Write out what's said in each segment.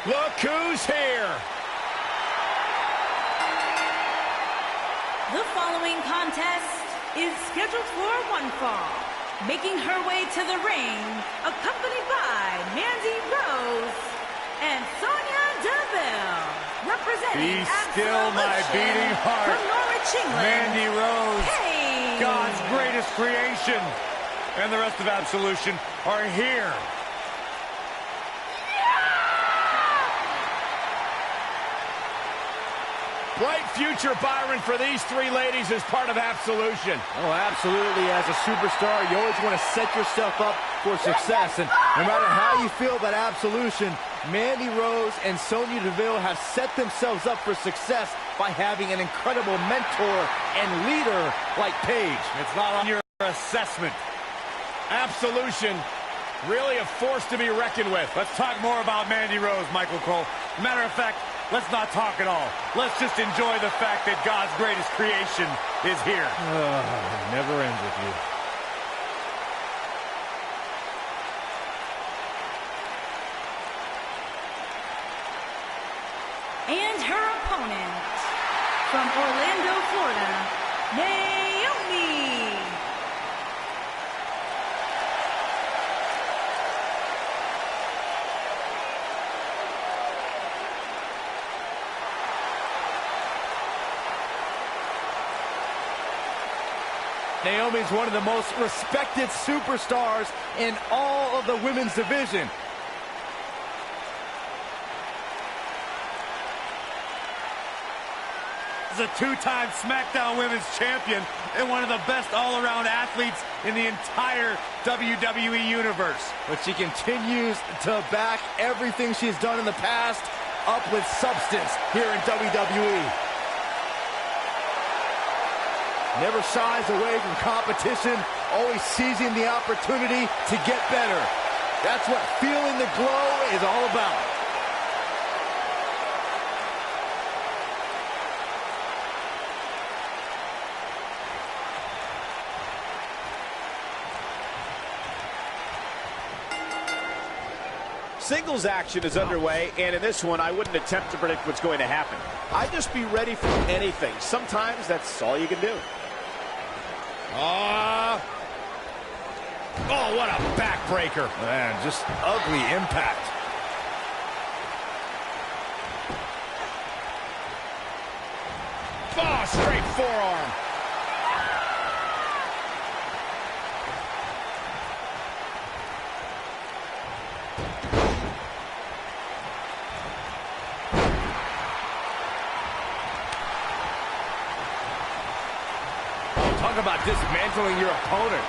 Look who's here. The following contest is scheduled for one fall. Making her way to the ring, accompanied by Mandy Rose and Sonya Deville, representing Be still my beating heart. from Norwich, England, Mandy Rose, Paige. God's greatest creation, and the rest of Absolution are here. Bright future, Byron, for these three ladies as part of Absolution. Oh, absolutely. As a superstar, you always want to set yourself up for success. And no matter how you feel about Absolution, Mandy Rose and Sonya Deville have set themselves up for success by having an incredible mentor and leader like Paige. It's not on your assessment. Absolution, really a force to be reckoned with. Let's talk more about Mandy Rose, Michael Cole. Matter of fact, let's not talk at all. Let's just enjoy the fact that God's greatest creation is here. It never ends with you. And her opponent, from Orlando, Florida, Naomi. Naomi's one of the most respected superstars in all of the women's division. Is a two-time SmackDown Women's Champion and one of the best all-around athletes in the entire WWE Universe. But she continues to back everything she's done in the past up with substance here in WWE. Never shies away from competition, always seizing the opportunity to get better. That's what feeling the glow is all about. Singles action is underway, and in this one, I wouldn't attempt to predict what's going to happen. I'd just be ready for anything. Sometimes that's all you can do. Oh, what a backbreaker. Man, just ugly impact. Oh, straight forearm. Talk about dismantling your opponent.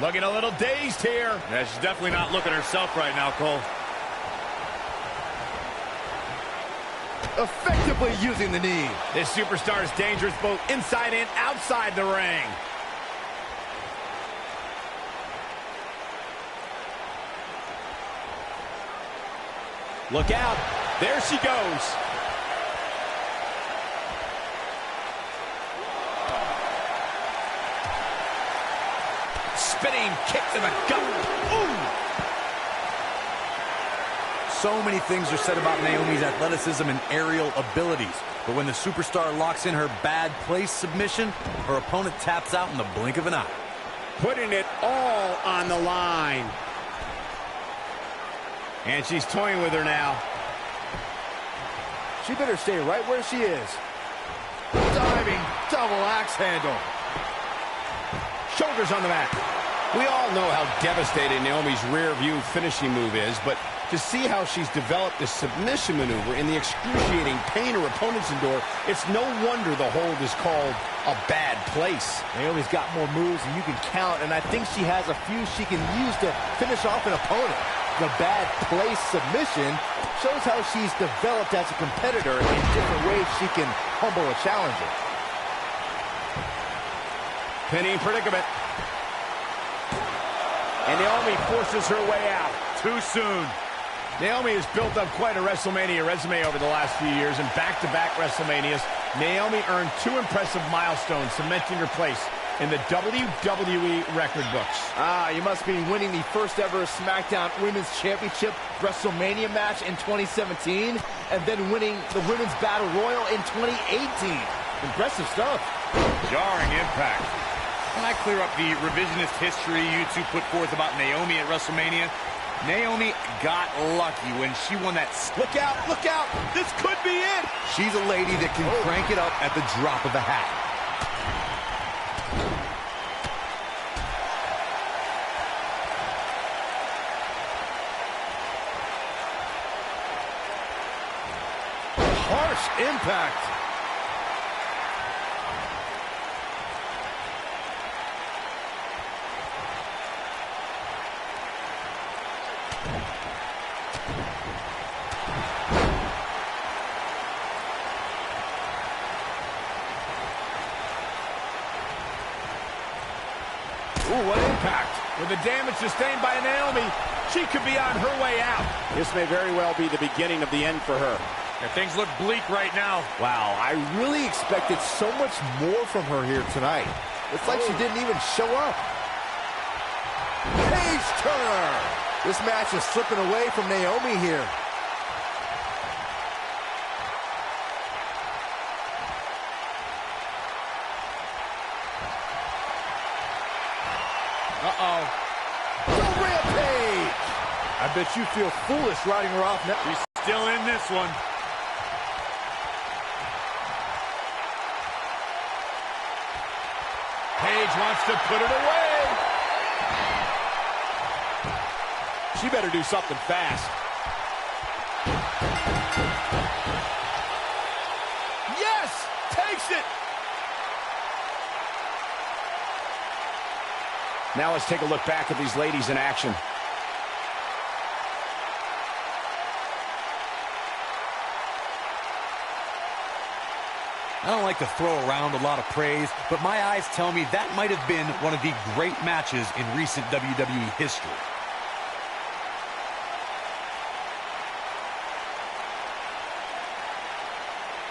Looking a little dazed here. Yeah, she's definitely not looking herself right now, Cole. Effectively using the knee. This superstar is dangerous both inside and outside the ring. Look out. There she goes. Spinning kick to the gut. Ooh. So many things are said about Naomi's athleticism and aerial abilities. But when the superstar locks in her bad place submission, her opponent taps out in the blink of an eye. Putting it all on the line. And she's toying with her now. She better stay right where she is. Diving double axe handle. Shoulders on the mat. We all know how devastating Naomi's rear view finishing move is, but to see how she's developed this submission maneuver in the excruciating pain her opponents endure, it's no wonder the hold is called a bad place. Naomi's got more moves than you can count, and I think she has a few she can use to finish off an opponent. The bad place submission shows how she's developed as a competitor in different ways she can humble a challenger. Pinning predicament. And Naomi forces her way out. Too soon. Naomi has built up quite a WrestleMania resume over the last few years, and back-to-back WrestleManias Naomi earned 2 impressive milestones, cementing her place in the WWE record books. You must be winning the first ever SmackDown Women's Championship WrestleMania match in 2017, and then winning the Women's Battle Royal in 2018. Impressive stuff. Jarring impact. Can I clear up the revisionist history you two put forth about Naomi at WrestleMania? Naomi got lucky when she won that. Look out, look out. This could be it. She's a lady that can crank it up at the drop of a hat. Harsh impact. Ooh, what impact. With the damage sustained by Naomi, she could be on her way out. This may very well be the beginning of the end for her. And things look bleak right now. Wow, I really expected so much more from her here tonight. It's like she didn't even show up. Page Turner. This match is slipping away from Naomi here. Uh-oh. The Rampage. I bet you feel foolish riding her off now. She's still in this one. Paige wants to put it away. She better do something fast. Yes! Takes it! Now let's take a look back at these ladies in action. I don't like to throw around a lot of praise, but my eyes tell me that might have been one of the great matches in recent WWE history.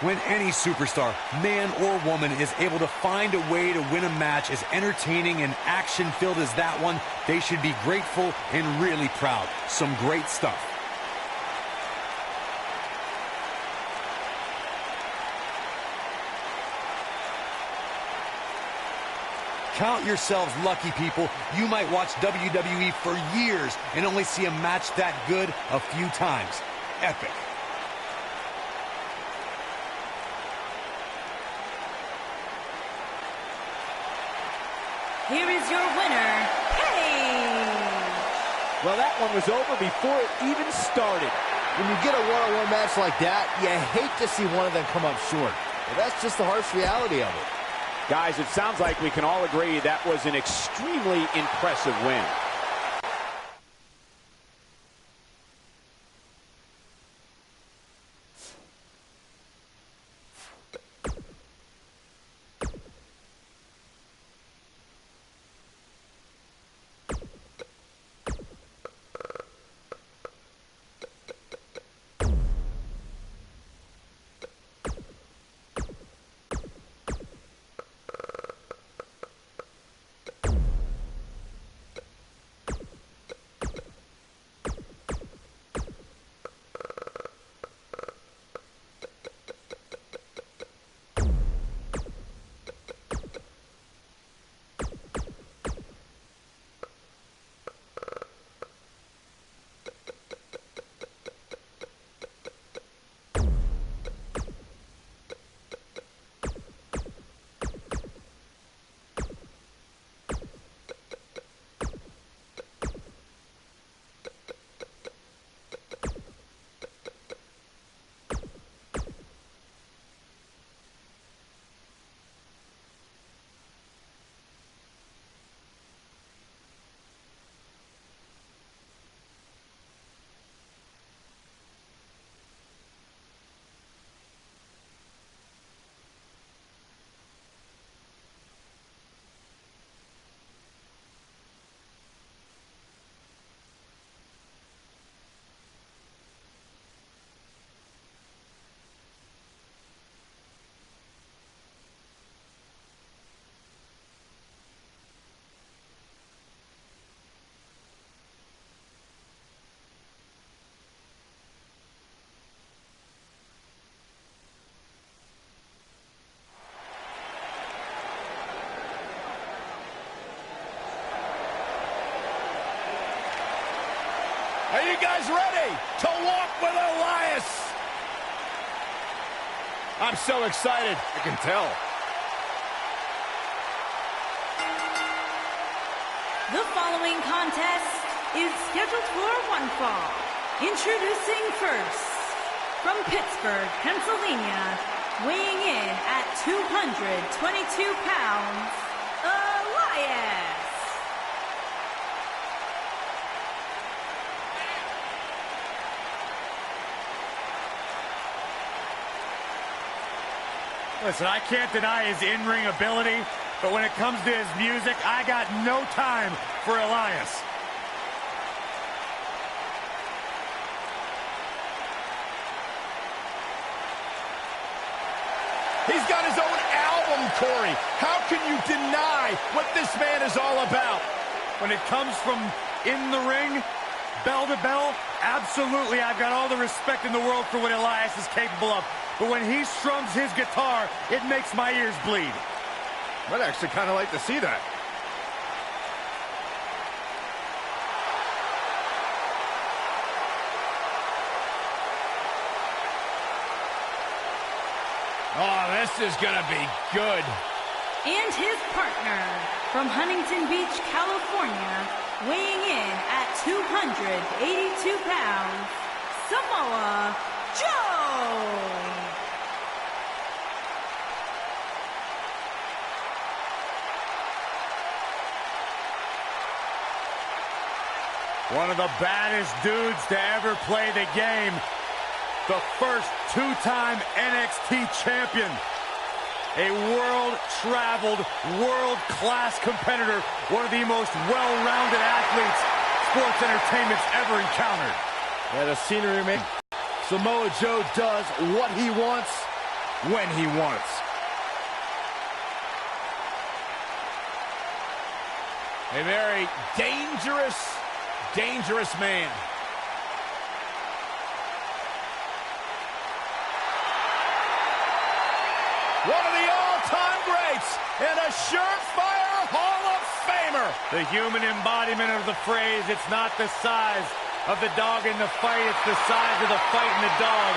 When any superstar, man or woman, is able to find a way to win a match as entertaining and action-filled as that one, they should be grateful and really proud. Some great stuff. Count yourselves lucky, people. You might watch WWE for years and only see a match that good a few times. Epic. Here is your winner, Paige. Well, that one was over before it even started. When you get a one-on-one match like that, you hate to see one of them come up short. But that's just the harsh reality of it. Guys, it sounds like we can all agree that was an extremely impressive win. you guys ready to walk with Elias? I'm so excited. I can tell. The following contest is scheduled for one fall. Introducing first, from Pittsburgh, Pennsylvania, weighing in at 222 pounds, Elias. Listen, I can't deny his in-ring ability, but when it comes to his music, I got no time for Elias. He's got his own album, Corey. How can you deny what this man is all about? When it comes from in the ring, bell to bell, absolutely, I've got all the respect in the world for what Elias is capable of. But when he strums his guitar, it makes my ears bleed. I'd actually kind of like to see that. Oh, this is gonna be good. And his partner, from Huntington Beach, California, weighing in at 282 pounds, Samoa Joe. One of the baddest dudes to ever play the game. The first two-time NXT champion. A world-traveled, world-class competitor. One of the most well-rounded athletes sports entertainment's ever encountered. Yeah, the scenery, man. Samoa Joe does what he wants, when he wants. A very dangerous man. One of the all-time greats and a surefire Hall of Famer. The human embodiment of the phrase, it's not the size of the dog in the fight, it's the size of the fight in the dog.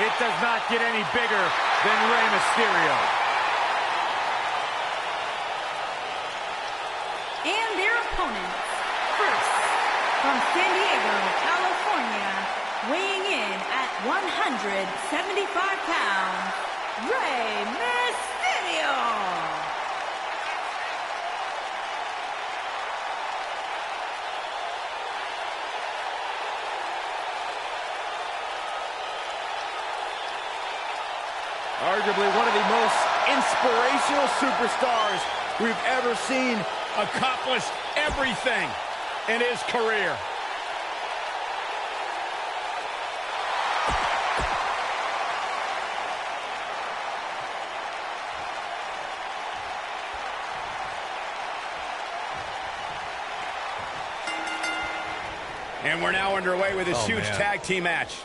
It does not get any bigger than Rey Mysterio. And their opponents, first, from San Diego, California, weighing in at 175 pounds, Rey Mysterio. Arguably one of the most inspirational superstars we've ever seen. Accomplished everything in his career. And we're now underway with this huge tag team match.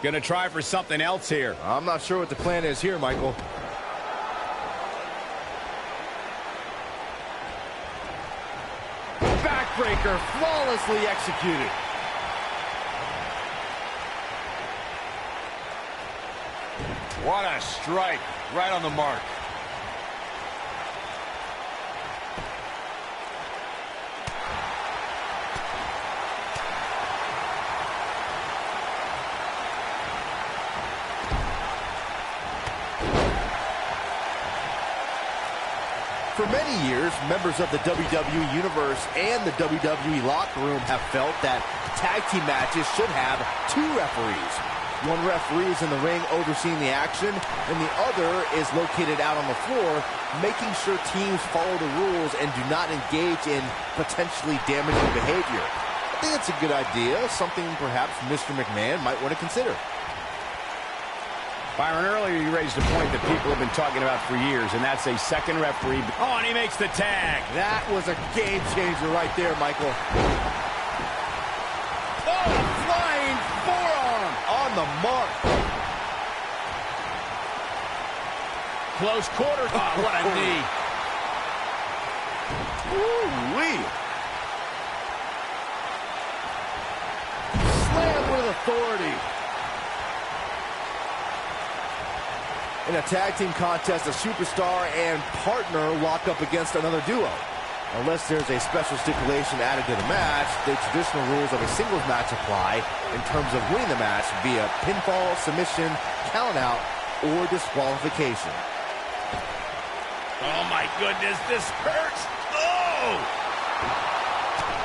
Gonna try for something else here. I'm not sure what the plan is here, Michael. Backbreaker flawlessly executed. What a strike, right on the mark. For many years, members of the WWE Universe and the WWE locker room have felt that tag team matches should have two referees. One referee is in the ring overseeing the action, and the other is located out on the floor, making sure teams follow the rules and do not engage in potentially damaging behavior. I think it's a good idea, something perhaps Mr. McMahon might want to consider. Byron, earlier you raised a point that people have been talking about for years, and that's a second referee. Oh, and he makes the tag. That was a game changer right there, Michael. Oh, a flying forearm. On the mark. Close quarter. Oh, what a knee. Ooh-wee. authority. In a tag team contest, a superstar and partner lock up against another duo. Unless there's a special stipulation added to the match, the traditional rules of a singles match apply in terms of winning the match via pinfall, submission, countout, or disqualification. Oh my goodness, this hurts. Oh!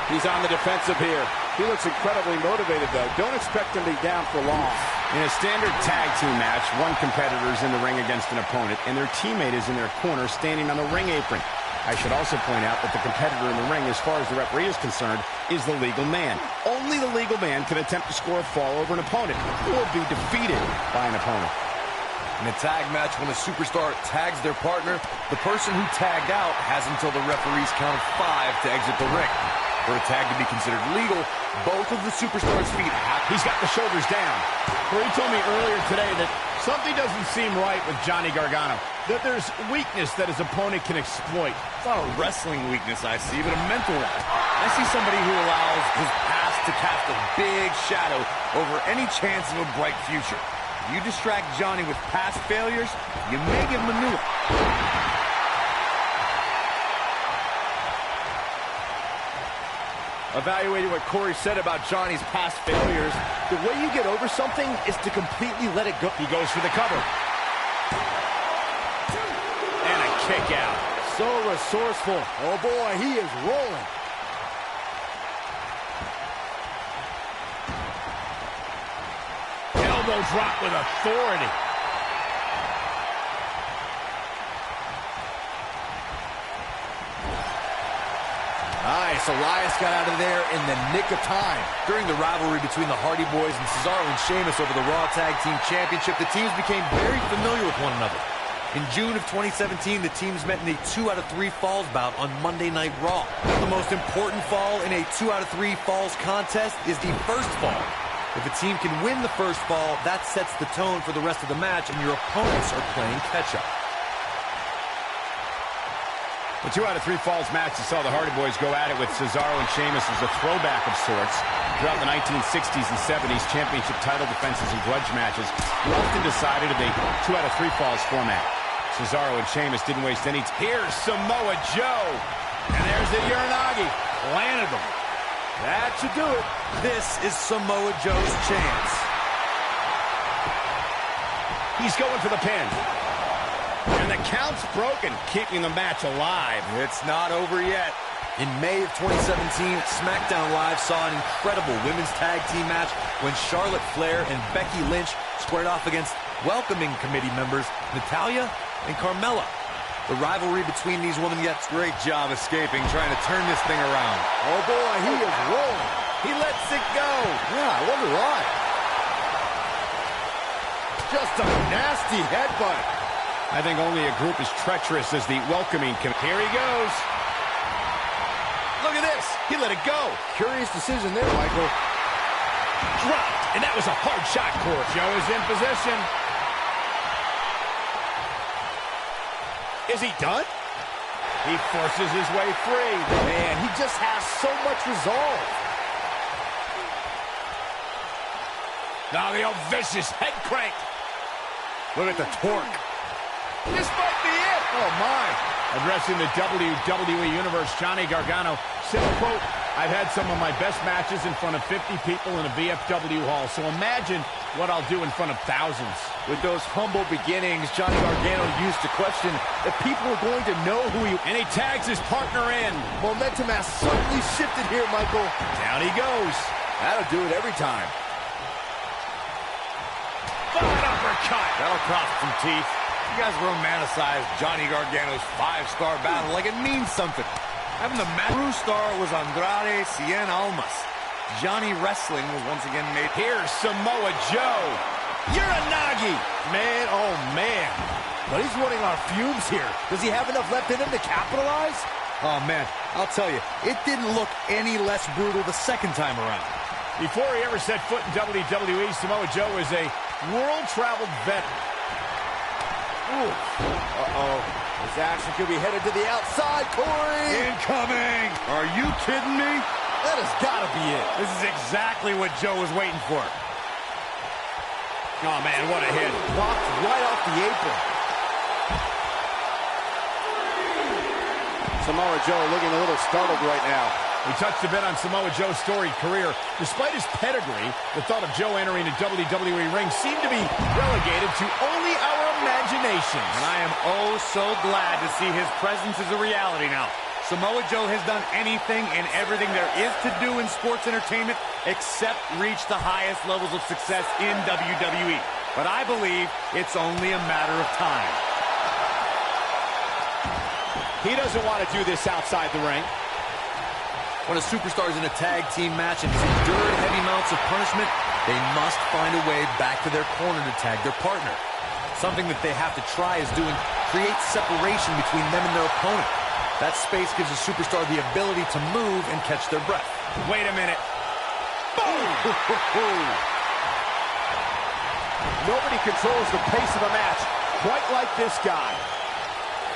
He's on the defensive here. He looks incredibly motivated, though. Don't expect him to be down for long. In a standard tag team match, one competitor is in the ring against an opponent, and their teammate is in their corner standing on the ring apron. I should also point out that the competitor in the ring, as far as the referee is concerned, is the legal man. Only the legal man can attempt to score a fall over an opponent or be defeated by an opponent. In a tag match, when a superstar tags their partner, the person who tagged out has until the referee's count of 5 to exit the ring. For a tag to be considered legal, both of the superstars' feet have... He's got the shoulders down. He told me earlier today that something doesn't seem right with Johnny Gargano, that there's weakness that his opponent can exploit. It's not a wrestling weakness I see, but a mental one. I see somebody who allows his past to cast a big shadow over any chance of a bright future. If you distract Johnny with past failures, you may give him a new one. Evaluating what Corey said about Johnny's past failures, the way you get over something is to completely let it go. He goes for the cover. And a kick out. So resourceful. Oh boy, he is rolling. Elbow drop with authority. Nice, Elias got out of there in the nick of time. During the rivalry between the Hardy Boys and Cesaro and Sheamus over the Raw Tag Team Championship, the teams became very familiar with one another. In June of 2017, the teams met in a 2 out of 3 falls bout on Monday Night Raw. The most important fall in a 2 out of 3 falls contest is the first fall. If a team can win the first fall, that sets the tone for the rest of the match, and your opponents are playing catch-up. The 2 out of 3 falls match that saw the Hardy Boys go at it with Cesaro and Sheamus as a throwback of sorts. Throughout the 1960s and 70s, championship title defenses and grudge matches were often decided in a 2 out of 3 falls format. Cesaro and Sheamus didn't waste any time. Here's Samoa Joe. And there's the Uranagi. Landed them. That should do it. This is Samoa Joe's chance. He's going for the pin. And the count's broken, keeping the match alive. It's not over yet. In May of 2017, SmackDown Live saw an incredible women's tag team match when Charlotte Flair and Becky Lynch squared off against welcoming committee members Natalya and Carmella. The rivalry between these women gets great job escaping, trying to turn this thing around. Oh boy, he is rolling. He lets it go. Yeah, I wonder why. Just a nasty headbutt. I think only a group as treacherous as the welcoming committee. Here he goes. Look at this. He let it go. Curious decision there, Michael. Dropped. And that was a hard shot, Corey. Joe is in position. Is he done? He forces his way free. Man, he just has so much resolve. Now the old vicious head crank. Look at the torque. This might be it. Oh, my. Addressing the WWE Universe, Johnny Gargano said, quote, I've had some of my best matches in front of 50 people in a VFW hall, so imagine what I'll do in front of thousands. With those humble beginnings, Johnny Gargano used to question if people were going to know who he... And he tags his partner in. Momentum has certainly shifted here, Michael. Down he goes. That'll do it every time. Fine uppercut. That'll cross some teeth. You guys romanticize Johnny Gargano's 5-star battle like it means something. Having the true star was Andrade Cien Almas. Johnny Wrestling was once again made. Here's Samoa Joe. Uranagi. Man, oh man. But he's running on fumes here. Does he have enough left in him to capitalize? Oh man, I'll tell you, it didn't look any less brutal the second time around. Before he ever set foot in WWE, Samoa Joe is a world-traveled veteran. Uh-oh. This action could be headed to the outside, Corey! Incoming! Are you kidding me? That has got to be it. This is exactly what Joe was waiting for. Oh, man, what a hit. Blocked right off the apron. Samoa Joe looking a little startled right now. We touched a bit on Samoa Joe's storied career. Despite his pedigree, the thought of Joe entering a WWE ring seemed to be relegated to only our imaginations. And I am oh so glad to see his presence is a reality now. Samoa Joe has done anything and everything there is to do in sports entertainment except reach the highest levels of success in WWE. But I believe it's only a matter of time. He doesn't want to do this outside the ring. When a superstar is in a tag team match and has endured heavy amounts of punishment, they must find a way back to their corner to tag their partner. Something that they have to try is doing create separation between them and their opponent. That space gives a superstar the ability to move and catch their breath. Wait a minute. Boom! Nobody controls the pace of a match quite like this guy.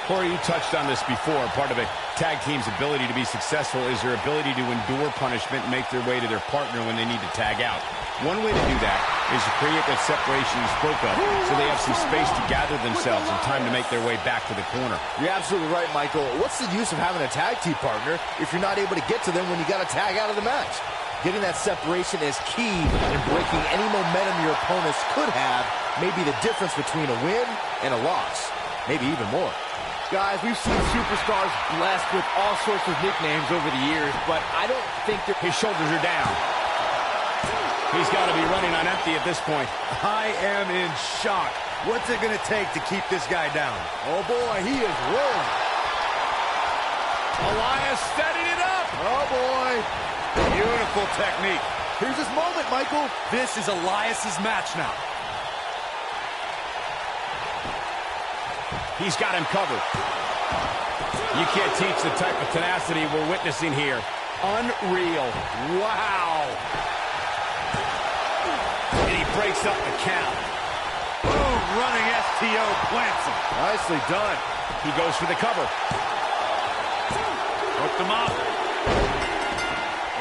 Corey, you touched on this before. Part of a tag team's ability to be successful is their ability to endure punishment and make their way to their partner when they need to tag out. One way to do that is to create that separation you spoke of, so they have some space to gather themselves and time to make their way back to the corner. You're absolutely right, Michael. What's the use of having a tag team partner if you're not able to get to them when you got to tag out of the match? Getting that separation is key in breaking any momentum your opponents could have, maybe the difference between a win and a loss, maybe even more. Guys, we've seen superstars blessed with all sorts of nicknames over the years, but I don't think that his shoulders are down. He's got to be running on empty at this point. I am in shock. What's it going to take to keep this guy down? Oh, boy, he is rolling. Elias setting it up. Oh, boy. Beautiful technique. Here's his moment, Michael. This is Elias's match now. He's got him covered. You can't teach the type of tenacity we're witnessing here. Unreal. Wow. And he breaks up the count. Boom, running STO plants him. Nicely done. He goes for the cover. Hooked him up.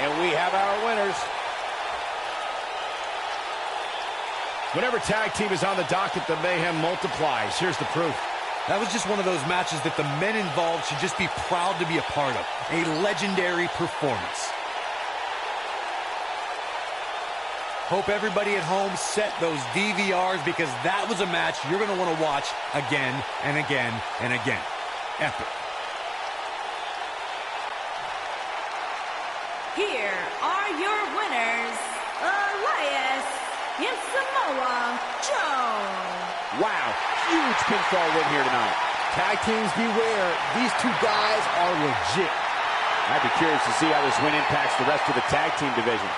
And we have our winners. Whenever tag team is on the docket, the mayhem multiplies. Here's the proof. That was just one of those matches that the men involved should just be proud to be a part of. A legendary performance. Hope everybody at home set those DVRs, because that was a match you're going to want to watch again and again and again. Epic. Here are your winners, Elias and Samoa Joe. Wow, huge pinfall win here tonight. Tag teams beware. These two guys are legit. I'd be curious to see how this win impacts the rest of the tag team division.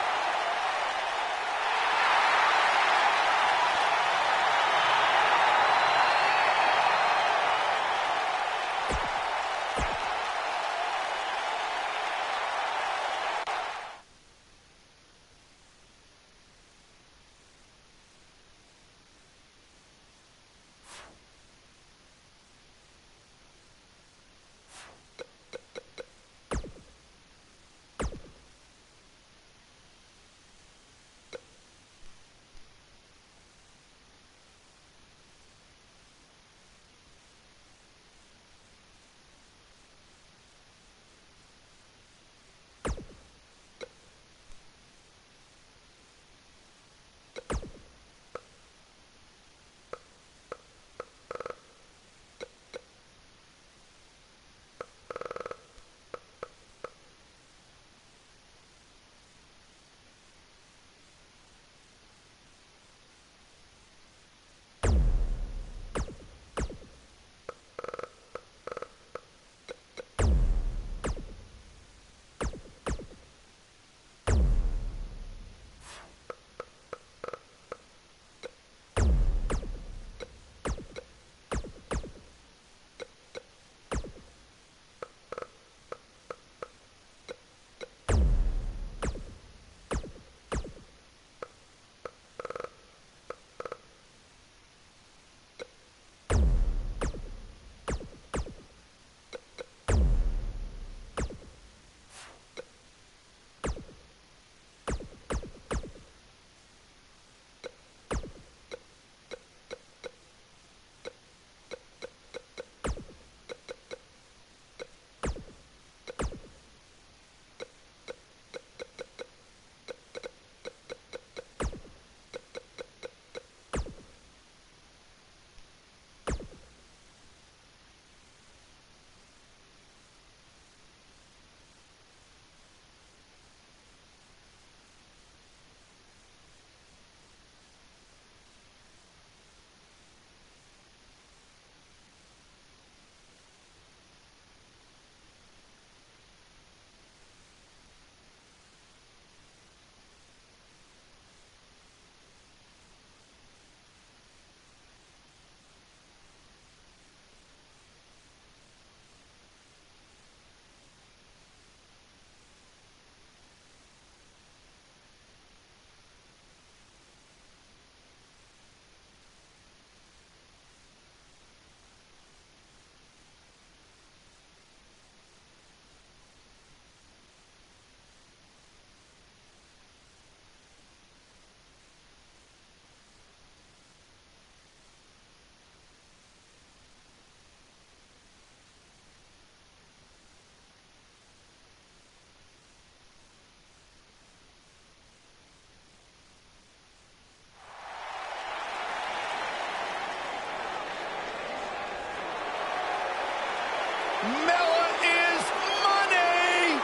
Mella is money!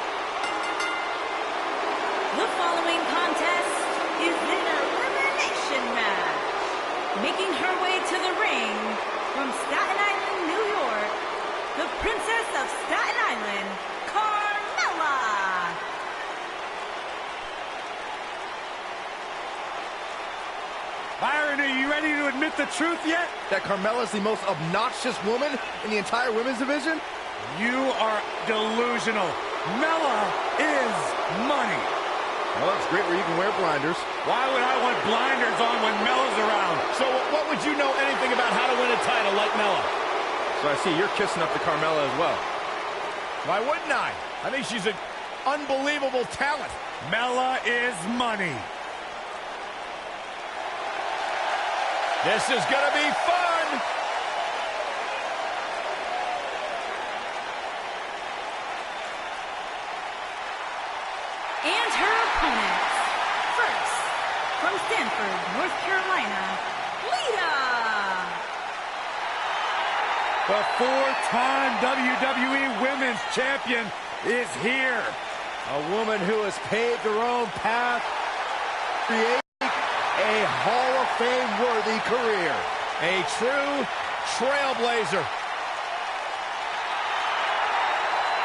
The following contest is an elimination match. Making her way to the ring from Staten Island, New York, the Princess of Staten Island, Carmella. Byron, are you ready to admit the truth yet? That Carmella's the most obnoxious woman in the entire women's division? You are delusional. Mella is money. Well, it's great where you can wear blinders. Why would I want blinders on when Mella's around? So what would you know anything about how to win a title like Mella? So I see you're kissing up to Carmella as well. Why wouldn't I? I think she's an unbelievable talent. Mella is money. This is going to be fun. And her opponents. First, from Stanford, North Carolina, Lita. The four-time WWE Women's Champion is here. A woman who has paved her own path, create a Hall of Fame-worthy career. A true trailblazer.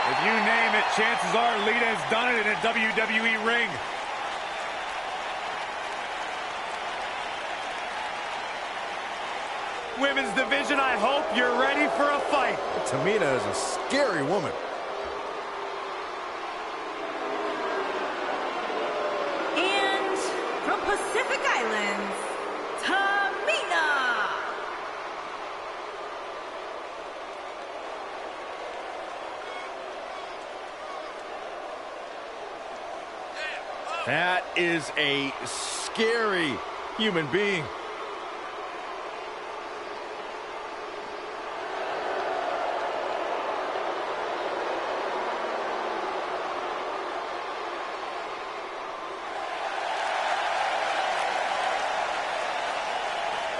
If you name it, chances are Lita has done it in a WWE ring. Women's division, I hope you're ready for a fight. Tamina is a scary woman. And from Pacific Islands, Tamina. That is a scary human being.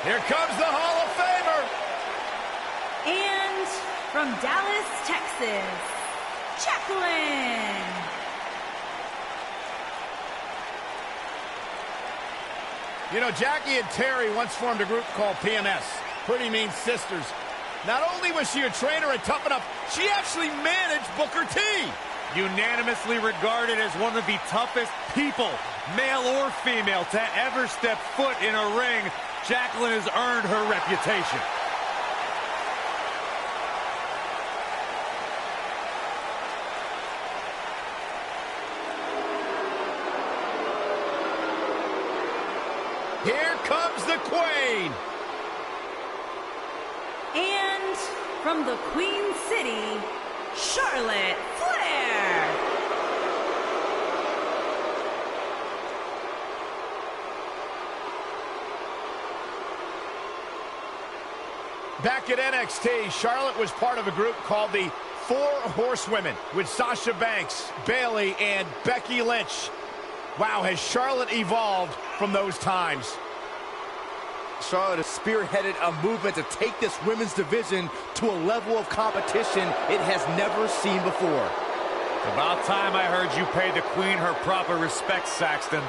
Here comes the Hall of Famer. And from Dallas, Texas, Jacqueline. You know, Jackie and Terry once formed a group called PMS, Pretty Mean Sisters. Not only was she a trainer and tough enough, she actually managed Booker T. Unanimously regarded as one of the toughest people, male or female, to ever step foot in a ring, Jacqueline has earned her reputation. Here comes the Queen. And from the Queen City, Charlotte Flair. Back at NXT, Charlotte was part of a group called the Four Horsewomen with Sasha Banks, Bayley, and Becky Lynch. Wow, has Charlotte evolved from those times. Charlotte has spearheaded a movement to take this women's division to a level of competition it has never seen before. It's about time I heard you pay the Queen her proper respect, Saxton.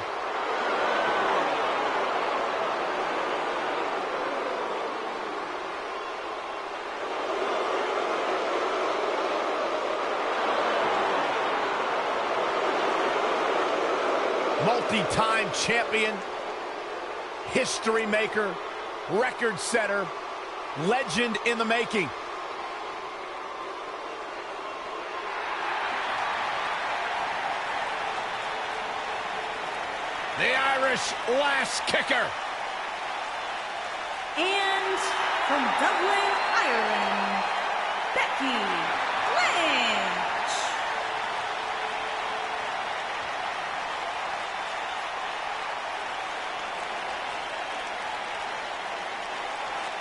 Multi-time champion, history maker, record setter, legend in the making. The Irish lass kicker. And from Dublin, Ireland, Becky Lynch.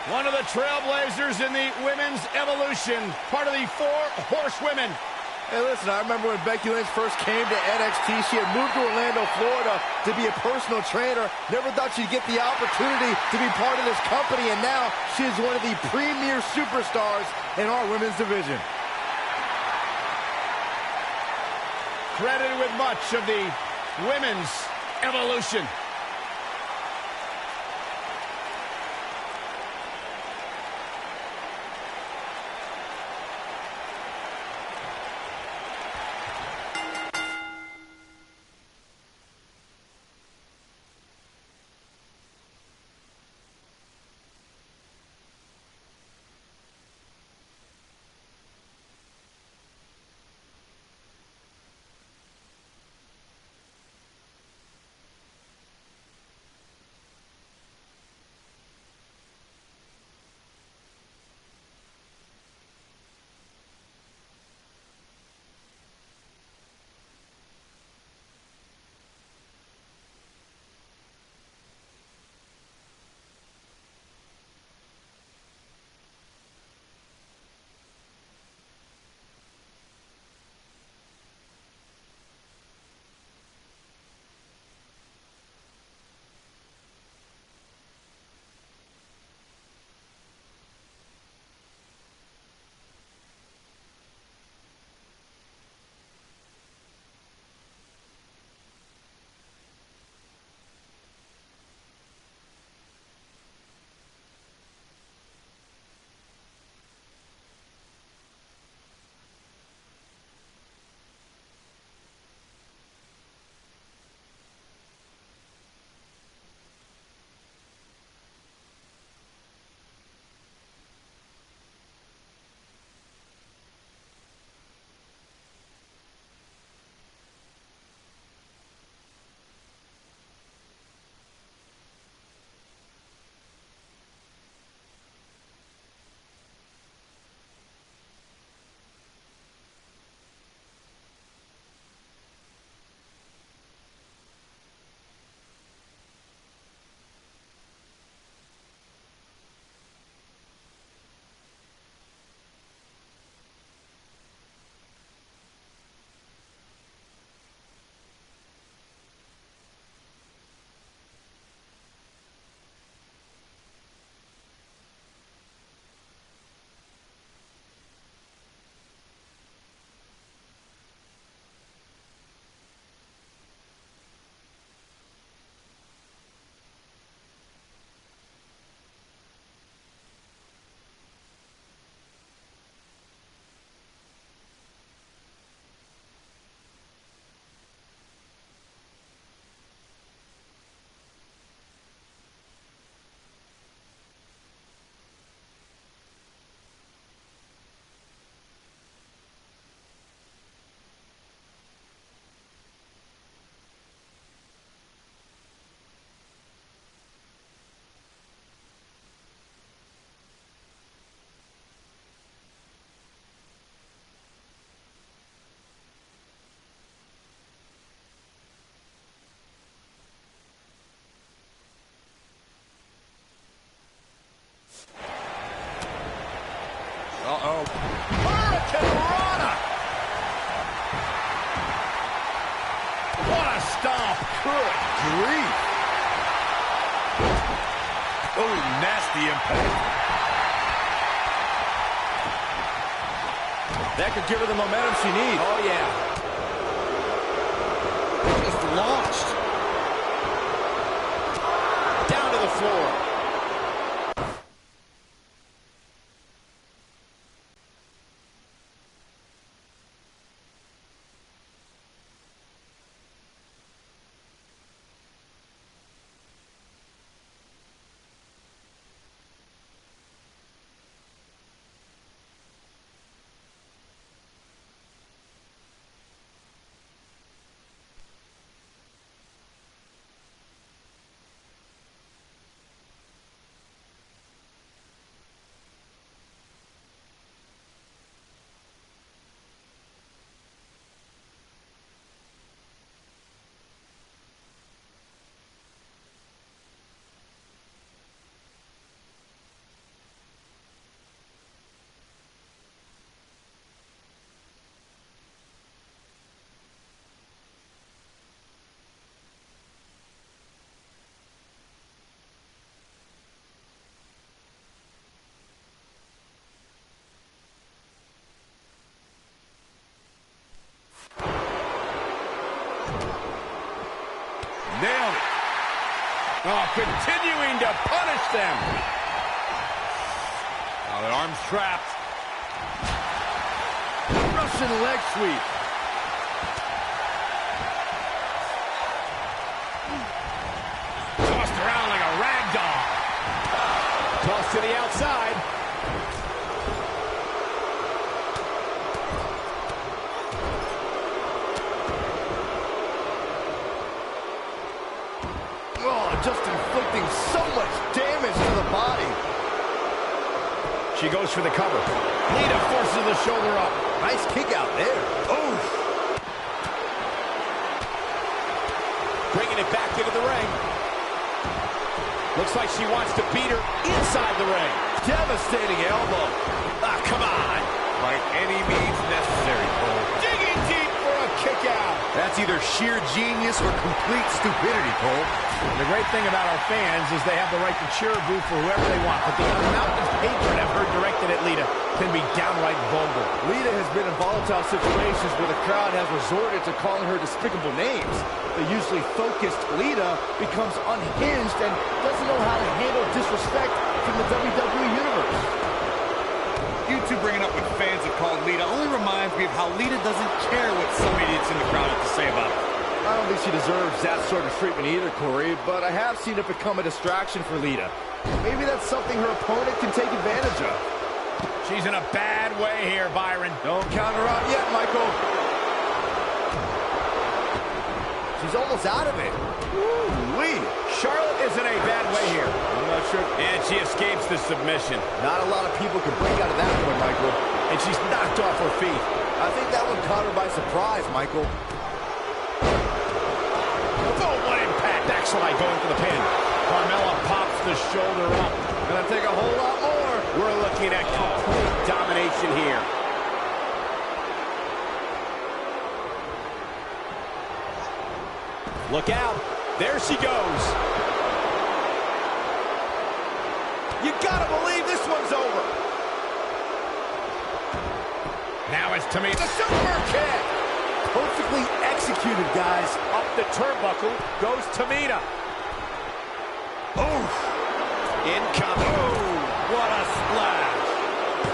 One of the trailblazers in the women's evolution, part of the Four Horsewomen. Hey, listen, I remember when Becky Lynch first came to NXT, she had moved to Orlando, Florida to be a personal trainer. Never thought she'd get the opportunity to be part of this company, and now she is one of the premier superstars in our women's division. credited with much of the women's evolution. Uh-oh. Hurricane Rana! What a stomp! Good grief. Oh, nasty impact. That could give her the momentum she needs. Oh, yeah. Just launched. Down to the floor. Oh, continuing to punish them. Oh, the arm's trapped. Russian leg sweep. Tossed around like a rag doll. Tossed to the outside. Oh, just inflicting so much damage to the body. She goes for the cover. Lita forces the shoulder up. Nice kick out there. Oof. Bringing it back into the ring. Looks like she wants to beat her inside the ring. Devastating elbow. Ah, come on. By any means necessary, Cole. Digging deep for a kick out. That's either sheer genius or complete stupidity, Cole. The great thing about our fans is they have the right to cheer or boo for whoever they want, but the amount of hatred I've heard directed at Lita can be downright vulgar. Lita has been in volatile situations where the crowd has resorted to calling her despicable names. The usually focused Lita becomes unhinged and doesn't know how to handle disrespect from the WWE Universe. You two bringing up what fans have called Lita only reminds me of how Lita doesn't care what some idiots in the crowd have to say about her. I don't think she deserves that sort of treatment either, Corey, but I have seen it become a distraction for Lita. Maybe that's something her opponent can take advantage of. She's in a bad way here, Byron. Don't count her out yet, Michael. She's almost out of it. Woo-wee. Charlotte is in a bad way here. I'm not sure. And she escapes the submission. Not a lot of people can break out of that one, Michael. And she's knocked off her feet. I think that one caught her by surprise, Michael. Oh, what impact. Backslide going for the pin. Carmella pops the shoulder up. Gonna take a whole lot more. We're looking at complete domination here. Look out. There she goes. You gotta believe this one's over. Now it's Tamina. The super kick. Perfectly executed, guys. Up the turnbuckle goes Tamina. Oof. Incoming. Oh, what a splash.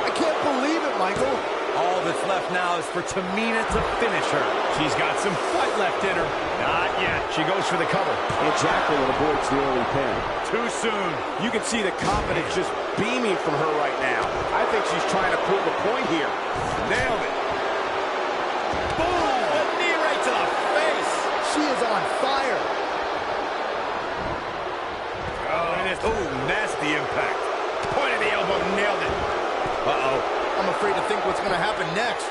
I can't believe it, Michael. All that's left now is for Tamina to finish her. She's got some fight left in her. Not yet. She goes for the cover. And Jacqueline avoids the early pin. Too soon. You can see the confidence just beaming from her right now. I think she's trying to prove a point here. Nailed it. Boom! A knee right to the face. She is on fire. Oh, nasty impact. Point of the elbow, nailed it. Uh-oh. I'm afraid to think what's going to happen next.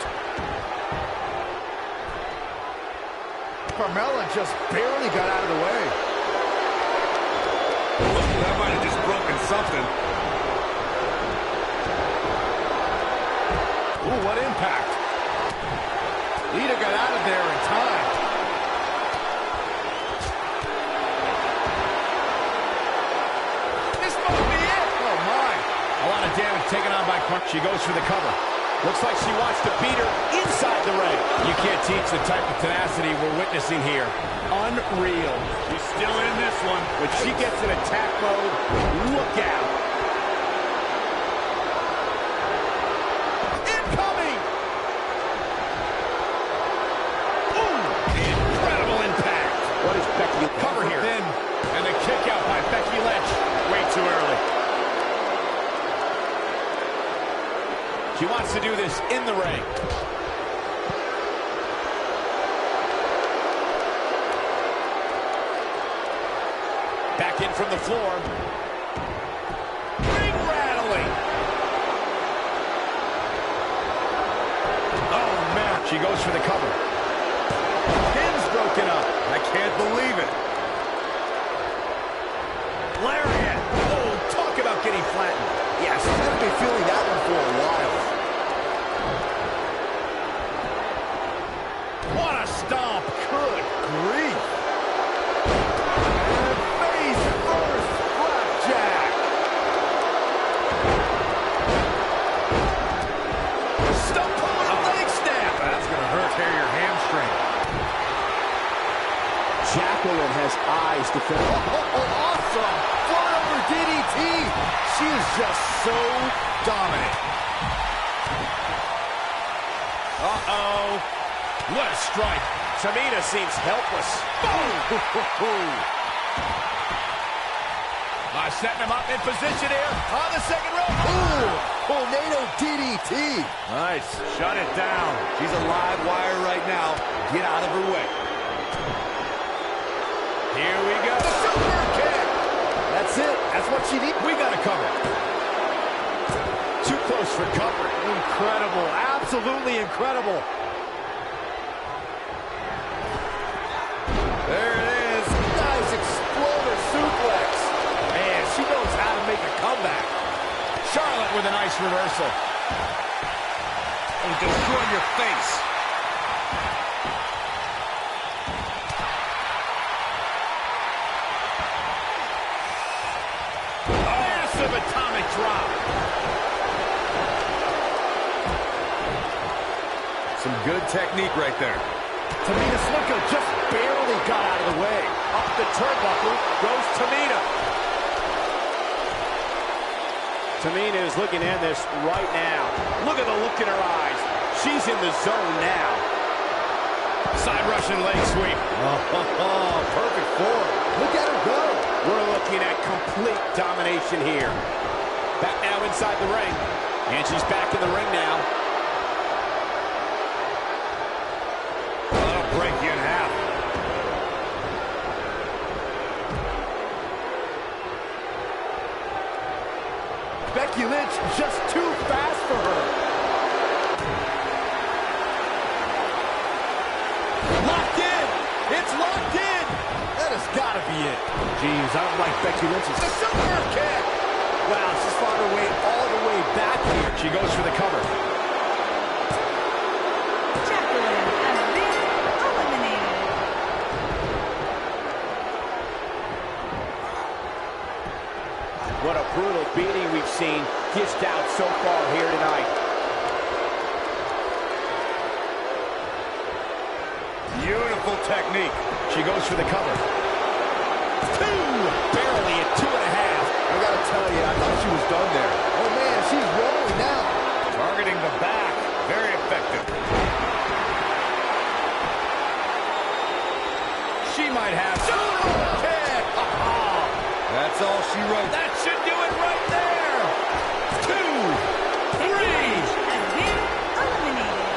Carmella just barely got out of the way. That might have just broken something. Ooh, what impact. Lita got out of there in time. This must be it. Oh, my. A lot of damage taken on by Carmella. She goes for the cover. Looks like she wants to beat her inside the ring. You can't teach the type of tenacity we're witnessing here. Unreal. She's still in this one. When she gets in attack mode, look out. Incoming! Ooh, incredible impact. What is Becky? Cover here. Then, and the kick out by Becky Lynch. Way too early. She wants to do this in the ring. Back in from the floor. Ring rattling. Oh, man. She goes for the cover. Pin's broken up. I can't believe it. Lariat. Oh, talk about getting flattened. Yeah, she's going to be feeling that one for a while. What a stomp. Good grief. And face first, flapjack. Stump pulling a leg snap. That's going to hurt. Tear your hamstring. Jacqueline has eyes to fill. Oh, off awesome. Float over DDT. She is just so dominant. Uh-oh. What a strike. Tamina seems helpless. Boom! Setting him up in position here on the second rope. Ooh, tornado DDT. Nice. Shut it down. She's a live wire right now. Get out of her way. Here we go. The super kick. That's it. That's what she needs. We got to cover. Too close for cover. Incredible. Absolutely incredible. There it is. Nice exploder suplex. Man, she knows how to make a comeback. Charlotte with a nice reversal. And destroy your face. Massive atomic drop. Some good technique right there. Tamina Snuka just barely got out of the way. Up the turnbuckle goes Tamina. Tamina is looking at this right now. Look at the look in her eyes. She's in the zone now. Side Russian leg sweep. Perfect form. Look at her go. We're looking at complete domination here. Back now inside the ring. And she's back in the ring now. That'll break you in half. Becky Lynch just too fast for her. Locked in. It's locked in. That has got to be it. Jeez, I don't like Becky Lynch's. The super kick. Wow, she's fought her way all the way back here. She goes for the cover. Jacqueline has been eliminated. What a brutal beating we've seen dished out so far here tonight. Beautiful technique. She goes for the cover. Two! Barely at 2.5. I gotta tell you, I thought she was done there. Oh man, she's rolling now. Targeting the back. Very effective. She might have super kick. That's all she wrote. That should do it right there. 2, 3. Has been eliminated.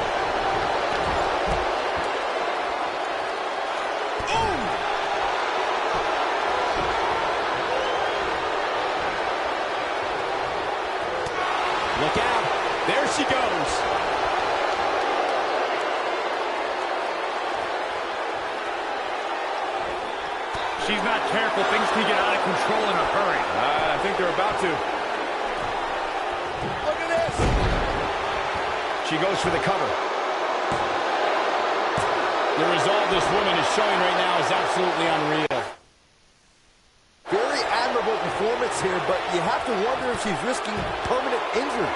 Look out. There she goes. She's not careful. Things can get out of control in a hurry. I think they're about to. Look at this. She goes for the cover. The resolve this woman is showing right now is absolutely unreal. Very admirable performance here, but you have to wonder if she's risking permanent injury.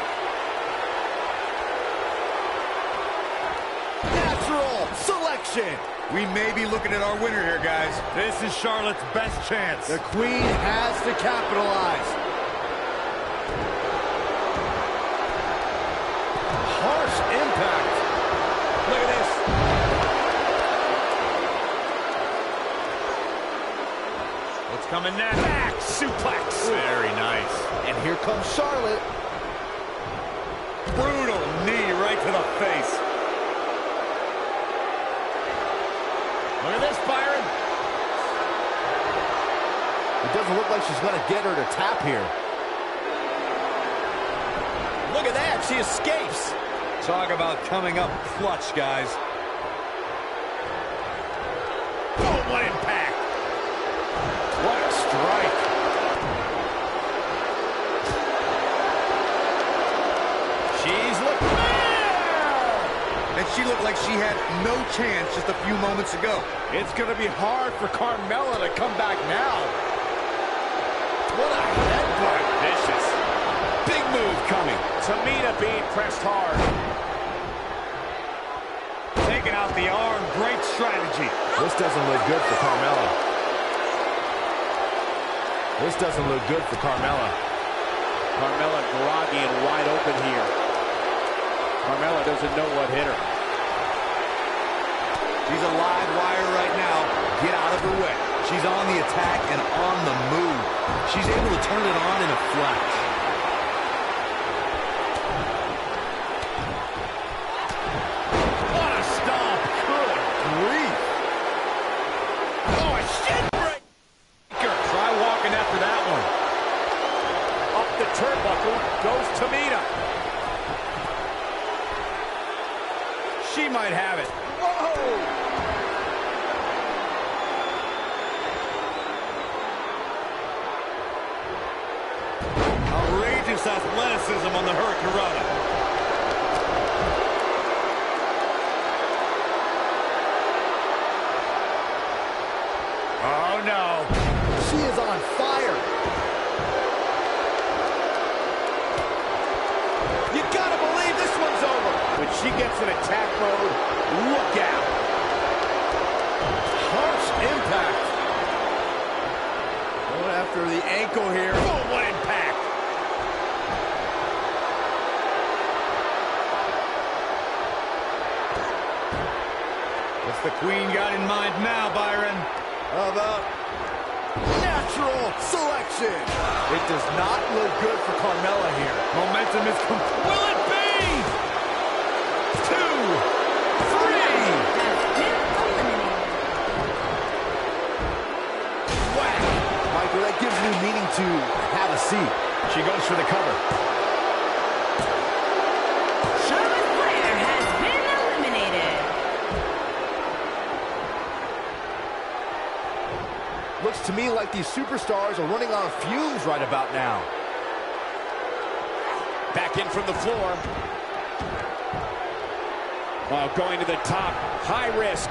Natural selection. We may be looking at our winner here, guys. This is Charlotte's best chance. The Queen has to capitalize. Harsh impact. Look at this. What's coming next? Back suplex. Very nice. And here comes Charlotte. Brutal knee right to the face. Look at this, Byron. It doesn't look like she's going to get her to tap here. Look at that. She escapes. Talk about coming up clutch, guys. Oh, what impact. What a strike. She's looking there. And she looked like she had no chance just a few moments ago. It's going to be hard for Carmella to come back now. What a headbutt. Vicious. Big move coming. Tamina being pressed hard. Taking out the arm. Great strategy. This doesn't look good for Carmella. This doesn't look good for Carmella. Carmella groggy and wide open here. Carmella doesn't know what hit her. She's a live wire right now. Get out of her way. She's on the attack and on the move. She's able to turn it on in a flash. What a stomp. Good grief. Oh, a shin breaker. Try walking after that one. Up the turnbuckle goes Tamina. She might have it. Whoa! Outrageous athleticism on the Hurricanrana. Oh, no. She is on fire. You gotta believe this one's over. When she gets in attack mode, look out. Harsh impact. Going after the ankle here. Oh, what impact. What's the Queen got in mind now, Byron? How about natural selection? It does not look good for Carmella here. Momentum is complete. Will it be? 2, 3. Whack! Michael, that gives new meaning to have a seat. She goes for the cover. Charlotte Flair has been eliminated. Looks to me like these superstars are running on fumes right about now. Back in from the floor. Oh, going to the top. High risk.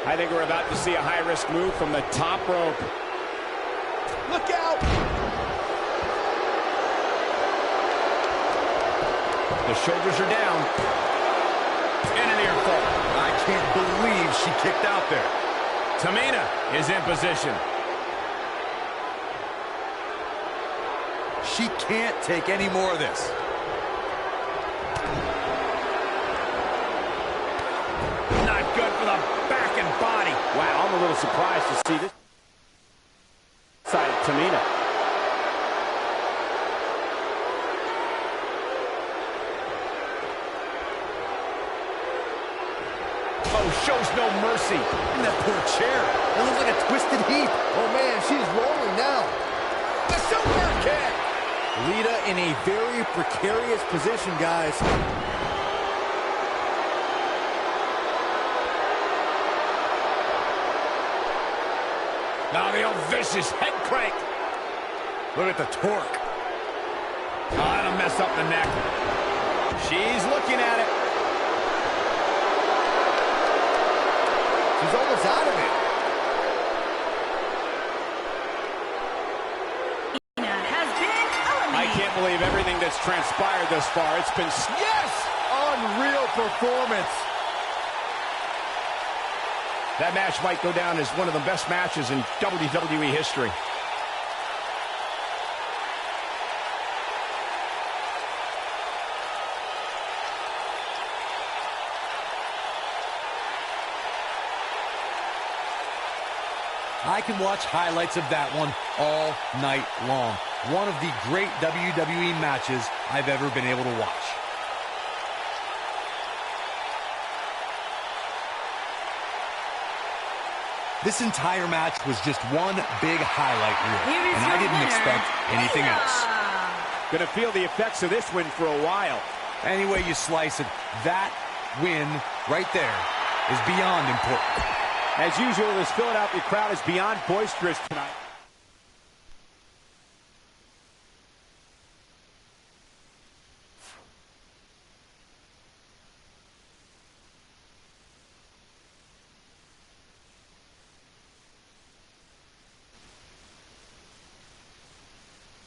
I think we're about to see a high-risk move from the top rope. Look out! The shoulders are down. And an ear fall. I can't believe she kicked out there. Tamina is in position. She can't take any more of this. Not good for the back and body. Wow, I'm a little surprised to see this side of Tamina. Oh, shows no mercy. In that poor chair. It looks like a twisted heap. Oh, man, she's rolling now. The super kick. Lita in a very precarious position, guys. Now the old vicious head crank. Look at the torque. Oh, that'll mess up the neck. She's looking at it. She's almost out of it. Has been eliminated. I can't believe everything that's transpired thus far. It's been... Yes! Unreal performance. That match might go down as one of the best matches in WWE history. I can watch highlights of that one all night long. One of the great WWE matches I've ever been able to watch. This entire match was just one big highlight reel, Here is and I your didn't winner, expect anything Layla. else. Gonna feel the effects of this win for a while. Any way you slice it, that win right there is beyond important. As usual, this Philadelphia crowd is beyond boisterous tonight.